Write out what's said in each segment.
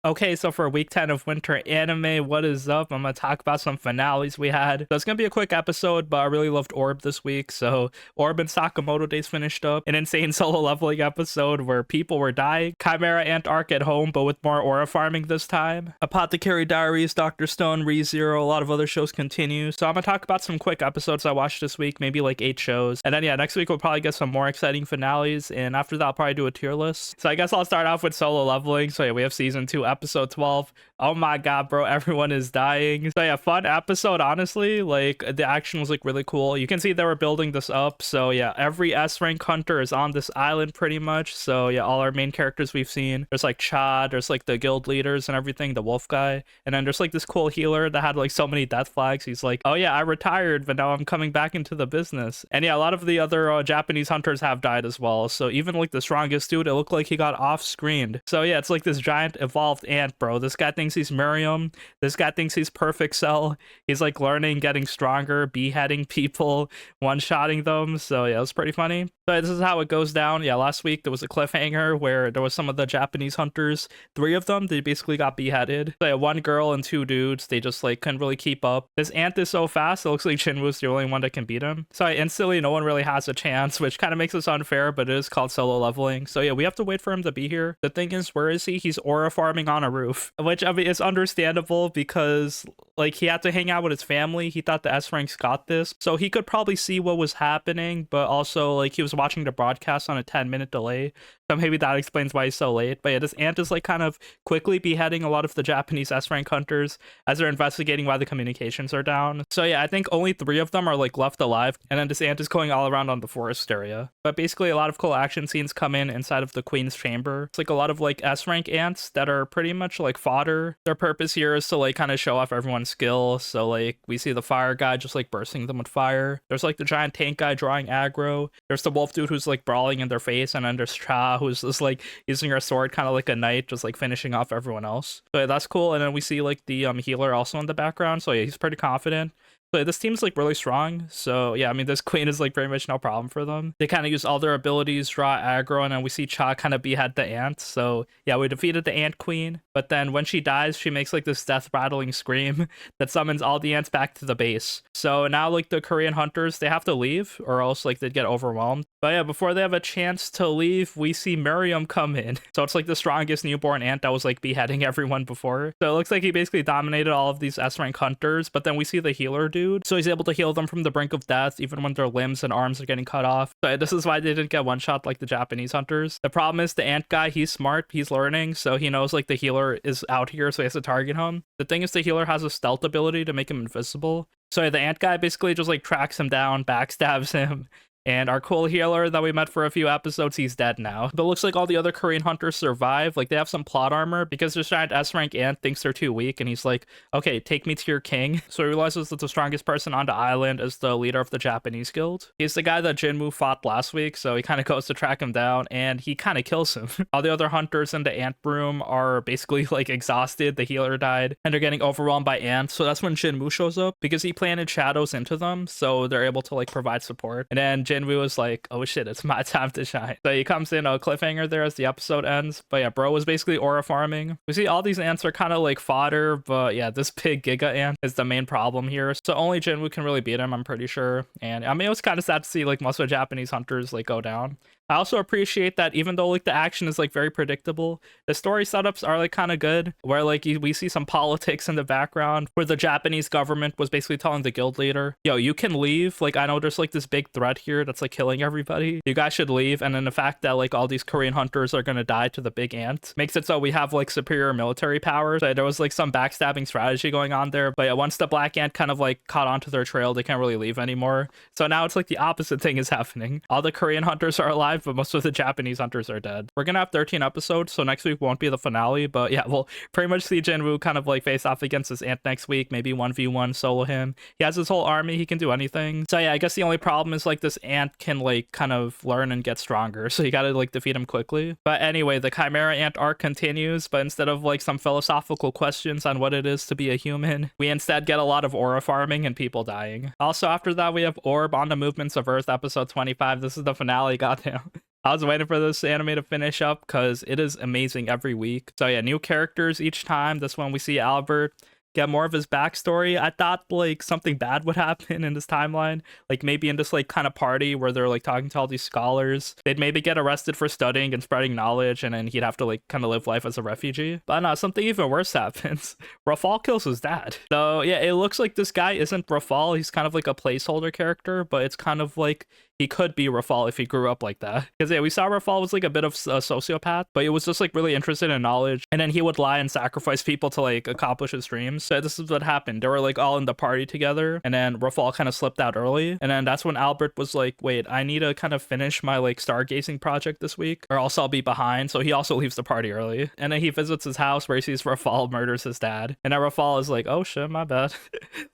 Okay, so for week 10 of winter anime, what is up? I'm gonna talk about some finales we had. So it's gonna be a quick episode, but I really loved Orb this week. So Orb and Sakamoto days finished up. An insane solo leveling episode where people were dying. Chimera Ant arc at home, but with more aura farming this time. Apothecary Diaries, Dr. Stone, ReZero, a lot of other shows continue. So I'm gonna talk about some quick episodes I watched this week, maybe like 8 shows. And then yeah, next week we'll probably get some more exciting finales. And after that, I'll probably do a tier list. So I guess I'll start off with solo leveling. So yeah, we have season 2, episode 12. Oh my god, bro, everyone is dying. So yeah, fun episode, honestly. Like, the action was like really cool. You can see they were building this up. So yeah, every S rank hunter is on this island pretty much. So yeah, all our main characters we've seen. There's like Chad, there's like the guild leaders and everything, the wolf guy. And then there's like this cool healer that had like so many death flags. He's like, oh yeah, I retired, but now I'm coming back into the business. And yeah, a lot of the other Japanese hunters have died as well. So even like the strongest dude, it looked like he got off-screened. So yeah, it's like this giant evolved ant, bro. This guy thinks he's Miriam. This guy thinks he's Perfect Cell. He's like learning, getting stronger, beheading people, one-shotting them. So yeah, it was pretty funny. So this is how it goes down. Yeah, last week there was a cliffhanger where there was some of the Japanese hunters. 3 of them, they basically got beheaded. So yeah, 1 girl and 2 dudes, they just like couldn't really keep up. This ant is so fast, it looks like Jinwoo's the only one that can beat him. So yeah, instantly no one really has a chance, which kind of makes this unfair, but it is called solo leveling. So yeah, we have to wait for him to be here. The thing is, where is he? He's aura farming on a roof, which I mean is understandable because like he had to hang out with his family. He thought the S ranks got this, so he could probably see what was happening, but also like he was watching the broadcast on a 10-minute delay. So maybe that explains why he's so late. But yeah, this ant is like kind of quickly beheading a lot of the Japanese S rank hunters as they're investigating why the communications are down. So yeah, I think only 3 of them are like left alive, and then this ant is going all around on the forest area. But basically a lot of cool action scenes come in inside of the queen's chamber. It's like a lot of like S rank ants that are pretty much like fodder. Their purpose here is to like kind of show off everyone's skill. So like we see the fire guy just like bursting them with fire. There's like the giant tank guy drawing aggro. There's the wolf dude who's like brawling in their face, and then there's Cha who's just like using her sword kind of like a knight, just like finishing off everyone else. So yeah, that's cool. And then we see like the healer also in the background. So yeah, he's pretty confident. So this team's like really strong. So yeah, I mean, this queen is like pretty much no problem for them. They kind of use all their abilities, draw aggro, and then we see Cha kind of behead the ant. So yeah, we defeated the ant queen. But then when she dies, she makes like this death rattling scream that summons all the ants back to the base. So now like the Korean hunters, they have to leave or else like they'd get overwhelmed. But yeah, before they have a chance to leave, we see Miriam come in. So it's like the strongest newborn ant that was like beheading everyone before. So it looks like he basically dominated all of these S rank hunters. But then we see the healer dude. So he's able to heal them from the brink of death, even when their limbs and arms are getting cut off. So this is why they didn't get one shot like the Japanese hunters. The problem is the ant guy, he's smart, he's learning. So he knows like the healer is out here, so he has to target him. The thing is the healer has a stealth ability to make him invisible. So the ant guy basically just like tracks him down, backstabs him. And our cool healer that we met for a few episodes, he's dead now. But it looks like all the other Korean hunters survive. Like, they have some plot armor because this giant S-rank ant thinks they're too weak. And he's like, okay, take me to your king. So he realizes that the strongest person on the island is the leader of the Japanese guild. He's the guy that Jinwoo fought last week. So he kind of goes to track him down and he kind of kills him. All the other hunters in the ant room are basically like exhausted. The healer died and they're getting overwhelmed by ants. So that's when Jinwoo shows up because he planted shadows into them. So they're able to like provide support. And then Jinwoo was like, oh shit, it's my time to shine. So he comes in a cliffhanger there as the episode ends. But yeah, bro was basically aura farming. We see all these ants are kind of like fodder, but yeah, this big giga ant is the main problem here. So only Jinwoo can really beat him, I'm pretty sure. And I mean, it was kind of sad to see like most of the Japanese hunters like go down. I also appreciate that even though like the action is like very predictable, the story setups are like kind of good, where like we see some politics in the background where the Japanese government was basically telling the guild leader, yo, you can leave. Like, I know there's like this big threat here that's like killing everybody. You guys should leave. And then the fact that like all these Korean hunters are gonna die to the big ant makes it so we have like superior military powers. So there was like some backstabbing strategy going on there. But yeah, once the black ant kind of like caught onto their trail, they can't really leave anymore. So now it's like the opposite thing is happening. All the Korean hunters are alive, but most of the Japanese hunters are dead. We're gonna have 13 episodes, so next week won't be the finale, but yeah, we'll pretty much see Jinwoo kind of like face off against this ant next week, maybe 1v1 solo him. He has his whole army, he can do anything. So yeah, I guess the only problem is like this ant can like kind of learn and get stronger, so you gotta like defeat him quickly. But anyway, the Chimera Ant arc continues, but instead of like some philosophical questions on what it is to be a human, we instead get a lot of aura farming and people dying. Also after that, we have Orb on the Movements of Earth, episode 25. This is the finale, goddamn. I was waiting for this anime to finish up because it is amazing every week. So yeah, new characters each time. This one we see Albert get more of his backstory. I thought like something bad would happen in this timeline, like maybe in this like kind of party where they're like talking to all these scholars, they'd maybe get arrested for studying and spreading knowledge, and then he'd have to like kind of live life as a refugee. But no, something even worse happens. Rafal kills his dad. So yeah, it looks like this guy isn't Rafal. He's kind of like a placeholder character, but it's kind of like he could be Rafal if he grew up like that. Because yeah, we saw Rafal was like a bit of a sociopath, but he was just like really interested in knowledge, and then he would lie and sacrifice people to like accomplish his dreams. So this is what happened. They were like all in the party together, and then Rafal kind of slipped out early, and then that's when Albert was like, wait, I need to kind of finish my like stargazing project this week or else I'll be behind. So he also leaves the party early, and then he visits his house where he sees Rafal murders his dad, and then Rafal is like, oh shit, my bad.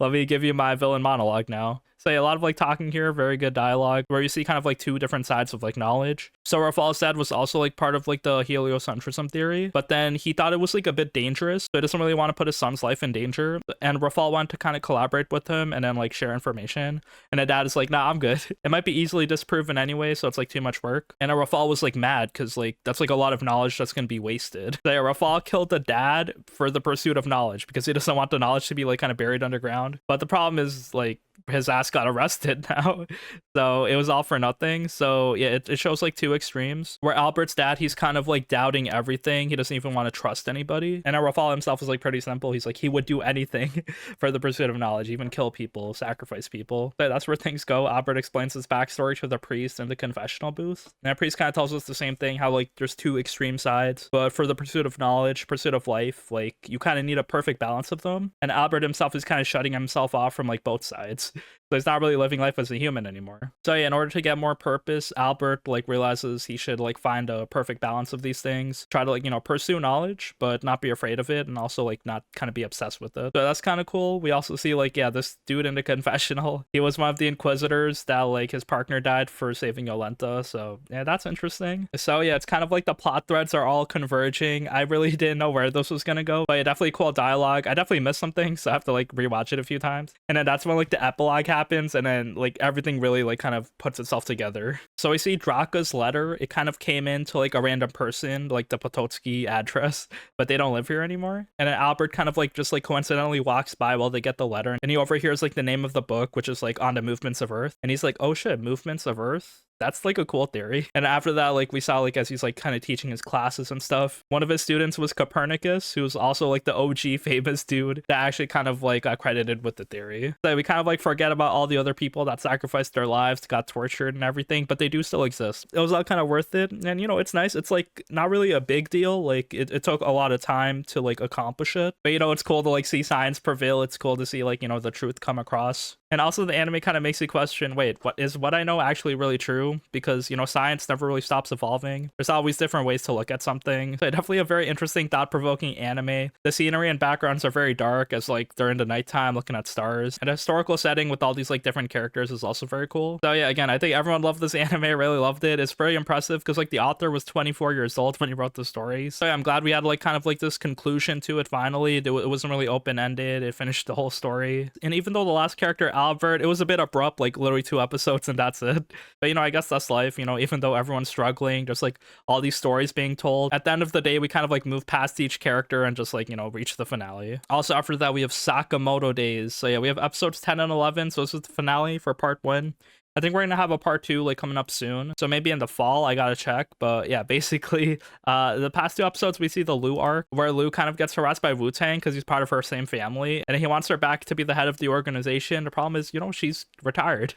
Let me give you my villain monologue now. So yeah, a lot of like talking here, very good dialogue, where you see kind of like two different sides of like knowledge. So Rafal's dad was also like part of like the heliocentrism theory, but then he thought it was like a bit dangerous, so he doesn't really want to put his son's life in danger. And Rafal wanted to kind of collaborate with him and then like share information. And the dad is like, nah, I'm good. It might be easily disproven anyway, so it's like too much work. And Rafal was like mad because like that's like a lot of knowledge that's gonna be wasted. So yeah, Rafal killed the dad for the pursuit of knowledge because he doesn't want the knowledge to be like kind of buried underground. But the problem is like his ass got arrested now, so it was all for nothing. So yeah, it shows like two extremes where Albert's dad, he's kind of like doubting everything, he doesn't even want to trust anybody, and Rafal himself is like pretty simple. He's like, he would do anything for the pursuit of knowledge, even kill people, sacrifice people. But that's where things go. Albert explains his backstory to the priest in the confessional booth, and that priest kind of tells us the same thing, how like there's two extreme sides, but for the pursuit of knowledge, pursuit of life, like you kind of need a perfect balance of them. And Albert himself is kind of shutting himself off from like both sides. So he's not really living life as a human anymore. So yeah, in order to get more purpose, Albert like realizes he should like find a perfect balance of these things, try to like, you know, pursue knowledge but not be afraid of it, and also like not kind of be obsessed with it. So that's kind of cool. We also see like, yeah, this dude in the confessional, he was one of the inquisitors that like his partner died for saving Yolenta. So yeah, that's interesting. So yeah, it's kind of like the plot threads are all converging. I really didn't know where this was gonna go, but yeah, definitely cool dialogue. I definitely missed something, so I have to like rewatch it a few times. And then that's when like the epilogue happens, and then like everything really like kind of puts itself together. So we see Draka's letter. It kind of came in to like a random person, like the Potocki address, but they don't live here anymore. And then Albert kind of like just like coincidentally walks by while they get the letter, and he overhears like the name of the book, which is like On the Movements of Earth, and he's like, oh shit, movements of Earth? That's like a cool theory. And after that, like we saw like as he's like kind of teaching his classes and stuff, one of his students was Copernicus, who was also like the OG famous dude that actually kind of like got credited with the theory. So we kind of like forget about all the other people that sacrificed their lives, got tortured and everything, but they do still exist. It was all kind of worth it. And you know, it's nice. It's like not really a big deal. Like it took a lot of time to like accomplish it, but you know, it's cool to like see science prevail. It's cool to see like, you know, the truth come across. And also the anime kind of makes you question, wait, what I know actually really true? Because, you know, science never really stops evolving. There's always different ways to look at something. So definitely a very interesting, thought-provoking anime. The scenery and backgrounds are very dark, as like during the nighttime looking at stars. And the historical setting with all these like different characters is also very cool. So yeah, again, I think everyone loved this anime. I really loved it. It's very impressive because like the author was 24 years old when he wrote the story. So yeah, I'm glad we had like kind of like this conclusion to it finally. It wasn't really open-ended. It finished the whole story. And even though the last character, Albert, it was a bit abrupt, like literally 2 episodes and that's it. But you know, I guess that's life. You know, even though everyone's struggling, there's like all these stories being told. At the end of the day, we kind of like move past each character and just like, you know, reach the finale. Also after that, we have Sakamoto Days. So yeah, we have episodes 10 and 11. So this is the finale for part 1. I think we're gonna have a part 2 like coming up soon, so maybe in the fall. I gotta check. But yeah, basically the past 2 episodes we see the Lu arc, where Lu kind of gets harassed by Wu-Tang because he's part of her same family, and he wants her back to be the head of the organization. The problem is, you know, she's retired.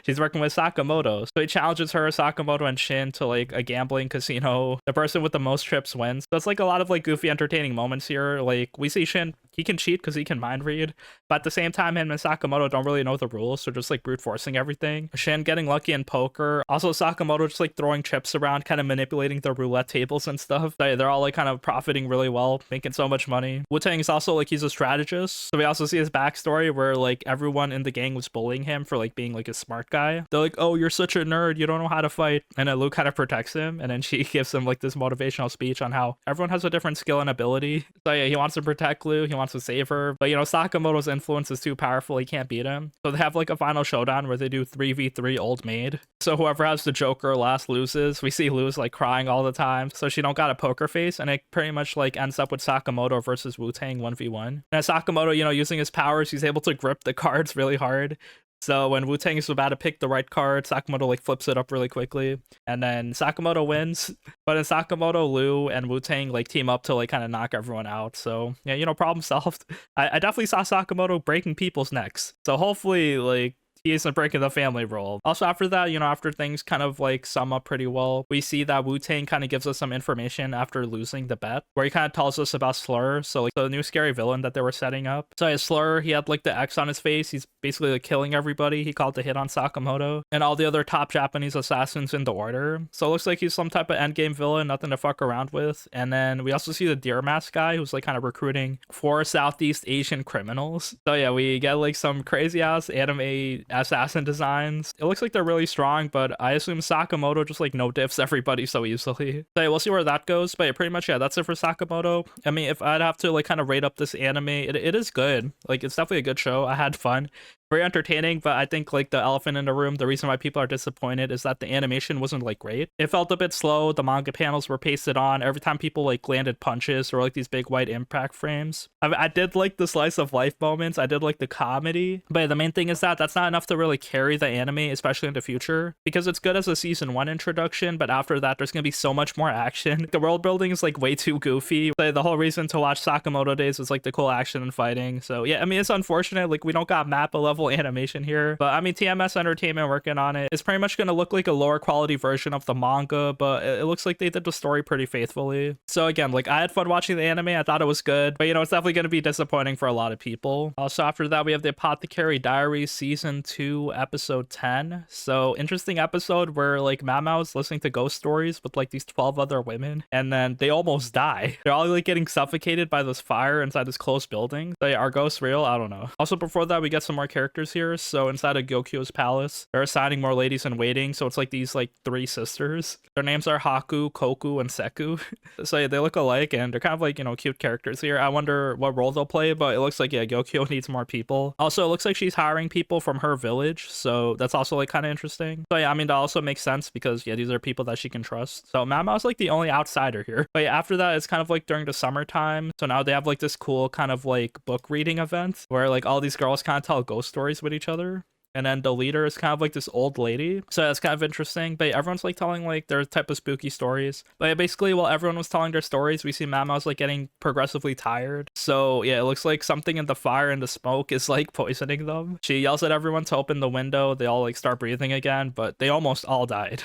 She's working with Sakamoto, so he challenges her, Sakamoto, and Shin to like a gambling casino. The person with the most trips wins. So it's like a lot of like goofy entertaining moments here. Like we see Shin, he can cheat because he can mind read, but at the same time him and Sakamoto don't really know the rules, so just like brute forcing everything. Shin getting lucky in poker, also Sakamoto just like throwing chips around, kind of manipulating the roulette tables and stuff. So, yeah, they're all like kind of profiting really well, making so much money. Wu-Tang is also like, he's a strategist, so we also see his backstory where like everyone in the gang was bullying him for like being like a smart guy. They're like, oh, you're such a nerd, you don't know how to fight, and then Luke kind of protects him, and then she gives him like this motivational speech on how everyone has a different skill and ability. So yeah, he wants to protect Lu, he wants to save her. But, you know, Sakamoto's influence is too powerful. He can't beat him. So they have like a final showdown where they do 3v3 old maid. So whoever has the Joker last loses. We see Luz like crying all the time. So she don't got a poker face. And it pretty much like ends up with Sakamoto versus Wu-Tang 1v1. And Sakamoto, you know, using his powers, he's able to grip the cards really hard. So when Wu-Tang is about to pick the right card, Sakamoto like flips it up really quickly, and then Sakamoto wins. But in Sakamoto, Liu and Wu-Tang like team up to like kind of knock everyone out. So yeah, you know, problem solved. I definitely saw Sakamoto breaking people's necks. So hopefully like he isn't breaking the family rule. Also, after that, you know, after things kind of like sum up pretty well, we see that Wu-Tang kind of gives us some information after losing the bet, where he kind of tells us about Slur, so like the new scary villain that they were setting up. So as Slur, he had like the X on his face. He's basically like killing everybody. He called to hit on Sakamoto and all the other top Japanese assassins in the order. So it looks like he's some type of endgame villain, nothing to fuck around with. And then we also see the Deer Mask guy who's like kind of recruiting 4 Southeast Asian criminals. So yeah, we get like some crazy ass anime assassin designs. It looks like they're really strong, but I assume Sakamoto just like no diffs everybody so easily. So yeah, we'll see where that goes. But yeah, pretty much, yeah, that's it for Sakamoto. I mean, if I'd have to like kind of rate up this anime, it is good. Like, it's definitely a good show. I had fun. Very entertaining, but I think like the elephant in the room, the reason why people are disappointed is that the animation wasn't like great. It felt a bit slow. The manga panels were pasted on every time people like landed punches or like these big white impact frames. I did like the slice of life moments. I did like the comedy, but the main thing is that that's not enough to really carry the anime, especially in the future, because it's good as a season 1 introduction, but after that there's gonna be so much more action. The world building is like way too goofy. The whole reason to watch Sakamoto Days is like the cool action and fighting. So yeah, I mean, it's unfortunate like we don't got Mappa level animation here, but I mean, TMS Entertainment working on it. It's pretty much going to look like a lower quality version of the manga, but it looks like they did the story pretty faithfully. So again, like, I had fun watching the anime. I thought it was good, but you know, it's definitely going to be disappointing for a lot of people. Also, after that, we have the Apothecary Diaries season 2 episode 10. So interesting episode where like Mamao's listening to ghost stories with like these 12 other women, and then they almost die. They're all like getting suffocated by this fire inside this closed building. So yeah, are ghosts real? I don't know. Also, before that, we get some more characters here. So inside of Gyokyo's palace, they're assigning more ladies in waiting. So it's like these like 3 sisters. Their names are Haku, Koku, and Seku. So yeah, they look alike, and they're kind of like, you know, cute characters here. I wonder what role they'll play, but it looks like, yeah, Gyokyo needs more people. Also, it looks like she's hiring people from her village, so that's also like kind of interesting. So yeah, I mean, that also makes sense because yeah, these are people that she can trust. So Mama's like the only outsider here. But yeah, after that, it's kind of like during the summertime. So now they have like this cool kind of like book reading event where like all these girls kind of tell ghost stories with each other. And then the leader is kind of like this old lady. So that's kind of interesting. But everyone's like telling like their type of spooky stories. But yeah, basically while everyone was telling their stories, we see Mama's like getting progressively tired. So yeah, it looks like something in the fire and the smoke is like poisoning them. She yells at everyone to open the window. They all like start breathing again, but they almost all died.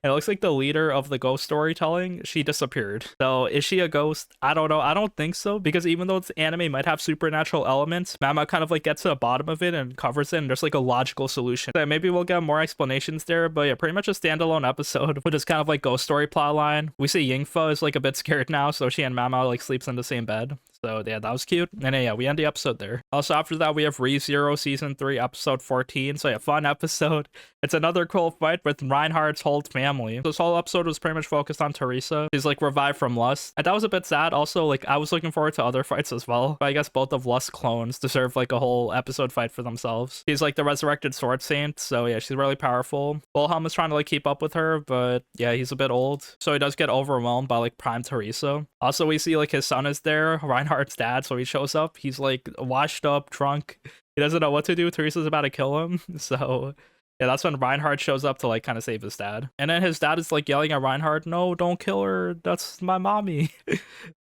And it looks like the leader of the ghost storytelling, she disappeared. So is she a ghost? I don't know. I don't think so, because even though it's anime might have supernatural elements, Mama kind of like gets to the bottom of it and covers it, and there's like a logical solution. So maybe we'll get more explanations there, but yeah, pretty much a standalone episode with this kind of like ghost story plot line. We see Yingfa is like a bit scared now, so she and Mama like sleeps in the same bed. So yeah, that was cute. And yeah, we end the episode there. Also, after that, we have ReZero season 3 episode 14. So yeah, fun episode. It's another cool fight with Reinhardt's whole family. This whole episode was pretty much focused on Teresa. She's like revived from Lust, and that was a bit sad. Also, like, I was looking forward to other fights as well, but I guess both of Lust clones deserve like a whole episode fight for themselves. She's like the resurrected sword saint, so yeah, she's really powerful. Wilhelm is trying to like keep up with her, but yeah, he's a bit old, so he does get overwhelmed by like prime Teresa. Also, we see like his son is there, Reinhardt's dad, so he shows up. He's like washed up, drunk. He doesn't know what to do. Teresa's about to kill him, so yeah, that's when Reinhardt shows up to like kind of save his dad. And then his dad is like yelling at Reinhardt, "No, don't kill her. That's my mommy."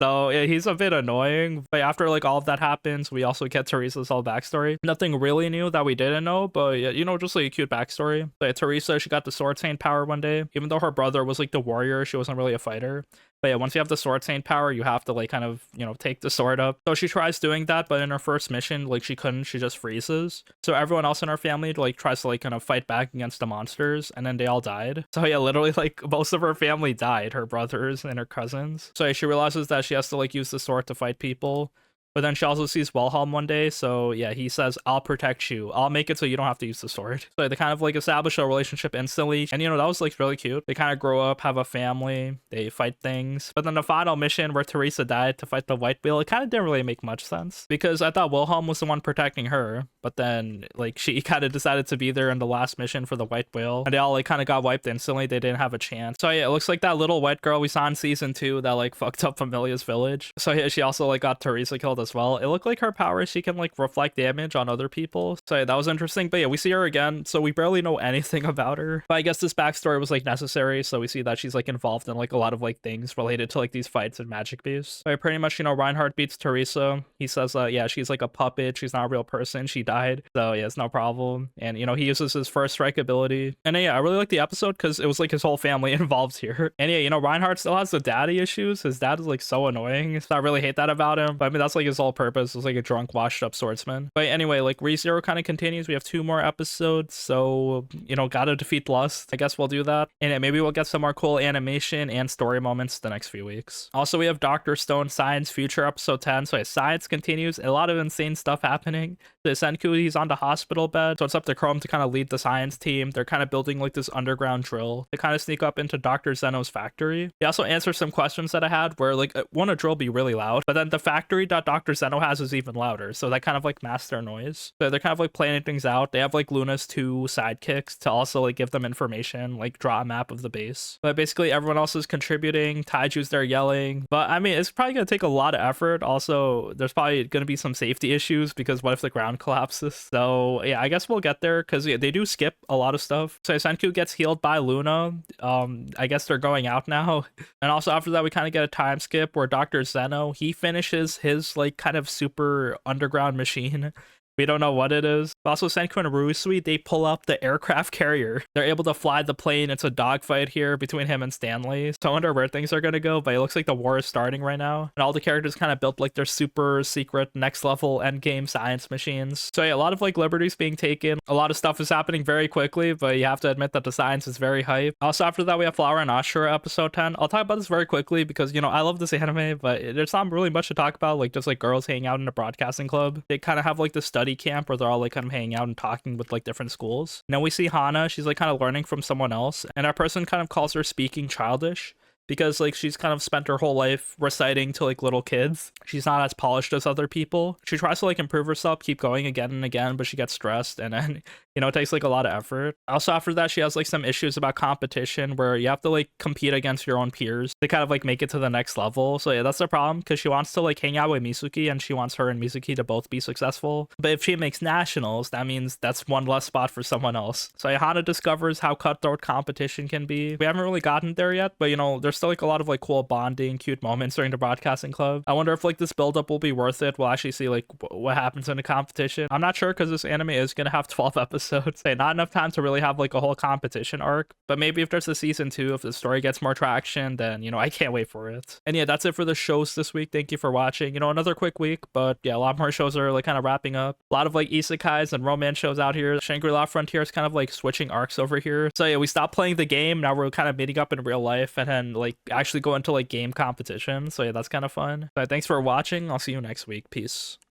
So yeah, he's a bit annoying. But after like all of that happens, we also get Teresa's whole backstory. Nothing really new that we didn't know, but yeah, you know, just like a cute backstory. But yeah, Teresa, she got the sword saint power one day. Even though her brother was like the warrior, she wasn't really a fighter. But yeah, once you have the sword saint power, you have to like kind of, you know, take the sword up. So she tries doing that, but in her first mission, like she couldn't, she just freezes. So everyone else in her family like tries to like kind of fight back against the monsters, and then they all died. So yeah, literally like most of her family died, her brothers and her cousins. So yeah, she realizes that she has to like use the sword to fight people. But then she also sees Wilhelm one day, so yeah, he says, I'll protect you. I'll make it so you don't have to use the sword. So they kind of like establish a relationship instantly. And that was like really cute. They kind of grow up, have a family, they fight things. But then the final mission where Teresa died to fight the White Whale, it kind of didn't really make much sense. Because I thought Wilhelm was the one protecting her, but then like she kind of decided to be there in the last mission for the White Whale. And they all like kind of got wiped instantly. They didn't have a chance. So yeah, it looks like that little white girl we saw in season 2 that like fucked up Familia's village. So yeah, she also like got Teresa killed as well. It looked like her power, she can like reflect damage on other people. So yeah, that was interesting. But yeah, we see her again, so we barely know anything about her. But I guess this backstory was like necessary, so we see that she's like involved in like a lot of like things related to like these fights and magic beasts. But pretty much, Reinhardt beats Teresa. He says yeah, she's like a puppet, she's not a real person, she died, so yeah, it's no problem. And he uses his first strike ability. And yeah, I really like the episode because it was like his whole family involved here. And yeah, Reinhardt still has the daddy issues. His dad is like so annoying, so I really hate that about him. But I mean, that's like his whole purpose. It's like a drunk, washed up swordsman. But anyway, like ReZero kind of continues. We have 2 more episodes, so gotta defeat Lust. I guess we'll do that. And yeah, maybe we'll get some more cool animation and story moments the next few weeks. Also, we have Dr. Stone Science Future episode 10. So yeah, science continues. A lot of insane stuff happening. The Senku, he's on the hospital bed, so it's up to Chrome to kind of lead the science team. They're kind of building like this underground drill to kind of sneak up into Dr. Zeno's factory. He also answers some questions that I had where like, won't a drill be really loud? But then the factory that Dr. Zeno has is even louder, so that kind of like masks their noise. So they're kind of like planning things out. They have like Luna's 2 sidekicks to also like give them information, like draw a map of the base. But basically everyone else is contributing. Taiju's there yelling. But I mean, it's probably gonna take a lot of effort. Also, there's probably gonna be some safety issues because what if the ground collapses? So yeah, I guess we'll get there because yeah, they do skip a lot of stuff. So Senku gets healed by Luna. I guess they're going out now. And also after that, we kind of get a time skip where Dr. Zeno, he finishes his like kind of super underground machine. We don't know what it is. But also, Senku and Ryusui, they pull up the aircraft carrier. They're able to fly the plane. It's a dogfight here between him and Stanley. So I wonder where things are going to go, but it looks like the war is starting right now. And all the characters kind of built like their super secret next level endgame science machines. So yeah, a lot of like liberties being taken. A lot of stuff is happening very quickly, but you have to admit that the science is very hype. Also, after that, we have Flower and Asura episode 10. I'll talk about this very quickly because, I love this anime, but there's not really much to talk about. Like just like girls hanging out in a broadcasting club. They kind of have like the study camp where they're all like kind of hanging out and talking with like different schools. Now we see Hana, she's like kind of learning from someone else, and that person kind of calls her speaking childish because like she's kind of spent her whole life reciting to like little kids. She's not as polished as other people. She tries to like improve herself, keep going again and again, but she gets stressed, and then it takes like a lot of effort. Also after that, she has like some issues about competition where you have to like compete against your own peers to kind of like make it to the next level. So yeah, that's the problem because she wants to like hang out with Mizuki and she wants her and Mizuki to both be successful. But if she makes nationals, that means that's one less spot for someone else. So Hana discovers how cutthroat competition can be. We haven't really gotten there yet, but there's still like a lot of like cool bonding, cute moments during the broadcasting club. I wonder if like this buildup will be worth it. We'll actually see like what happens in the competition. I'm not sure because this anime is gonna have 12 episodes. Hey, not enough time to really have like a whole competition arc, but maybe if there's a season 2, if the story gets more traction, then I can't wait for it. And yeah, that's it for the shows this week. Thank you for watching. Another quick week, but yeah, a lot more shows are like kind of wrapping up. A lot of like isekais and romance shows out here. Shangri-La Frontier is kind of like switching arcs over here. So yeah, we stopped playing the game. Now we're kind of meeting up in real life and then like actually go into like game competition. So yeah, that's kind of fun. But thanks for watching. I'll see you next week. Peace.